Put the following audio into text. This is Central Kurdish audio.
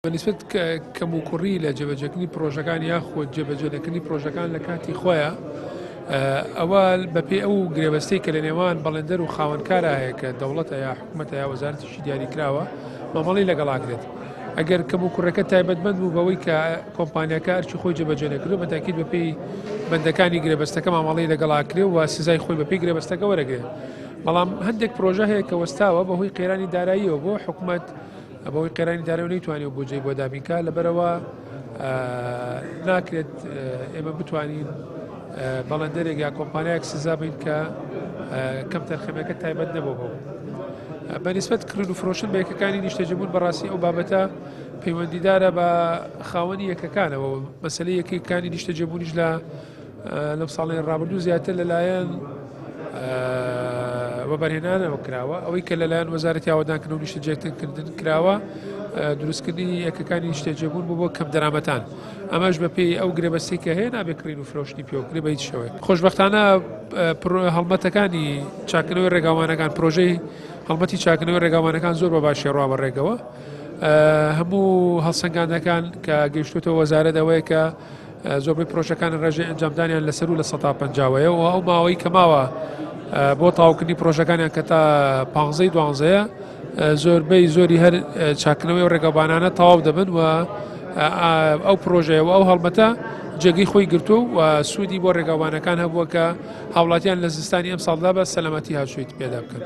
بەنسبەت کەموکوڕی لە جێبەجێکردنی پرۆژەکان یاخود جێبەجێکردنی پرۆژەکان لە کاتی خۆیە ئەوە بەپێ ئەو گرێبەستەی کە لە نێوان بەڵێندەر و خاوەنکارە هەیە کە دەوڵەتە یا حکوومەتە یا وەزارەتیشی دیاری کراوە مامەڵی لەگەڵاکرێت ئەگەر کەموکوڕەکە تایبەتمەند بوو بەوەی کە کۆمپانیاکە ئەرچی خۆی جێبەجێ نەکردو بەتاکید بەپێی بەندەکانی گرێبەستەکە مامەڵی لەگەڵاکرێ و سزای خۆی بەپێی گرێبەستەکە وەرەگرێت بەڵام هەندێک پرۆژە هەیە کە وەستاوە بەهۆی قێرانی داراییەوە بۆ حکوومەت بەوەی قێرانی دارایی نەیتوانێت بۆجێی بۆ دابینکە لەبەرەوە ناکرێت ئێمە بتوانین بەڵێندەرێک یا کۆمپانیایەک سزا بین کە کەم تەرخەمەکە تایبەت نەبوو بۆ بەنسبەت کڕین و فرۆشتن بە یەکەکانی نیشتەجەبوون بەڕاستی ئەو بابەتە پەیوەندیدارە بە خاوەنی یەکەکانەوە مەسەلەی یەکەکانی نیشتەجەبوونیش لەم ساڵێن ڕابردوو زیاتر لەلایەن وەبەرهێنانەوە کراوە ئەوەی کە لەلایەن وەزارەتی ئاوەدانکردن و نیشتەجێکردن کراوە دروستکردنی یەکەکانی نیشتەجێبوون بۆ کەم دەرامەتان ئەمەش بەپێی ئەو گرێبەستەی کە هەیە نابێت کڕین و فرۆشتنی پێوەکرێ بە هیچ شێوەیەک خۆشبەختانە هەڵمەتەکانی چاکنەوەی ڕێگاوانەکان پرۆژەی هەڵمەتی چاکنەوەی ڕێگاوانەکان زۆر بە باشی ڕوا بەڕێگەوە هەموو هەڵسەنگاندەکان کە گەیشتوتەوە وەزارەت ئەوەیە کە زۆربەی پرۆژەکان ڕێژەی ئەنجامدانیان لەسەر و لە 150ەوە و ئەو ماوەی کە ماوە بۆ تاوکردنی پرۆژەکانیان کە تا 15-12 زۆربەی زۆری هەر چاکنەوەی و ڕێگەبانانە تەواو دەبن و ئەو پرۆژەیە و ئەو هەڵمەتە جێگەی خۆی گرتو و سوودی بۆ ڕێگاوانەکان هەبووە کە هاوڵاتیان لە زستانی ئەم ساڵدا بە سەلامەتی هاتوویت پێدا بکەن.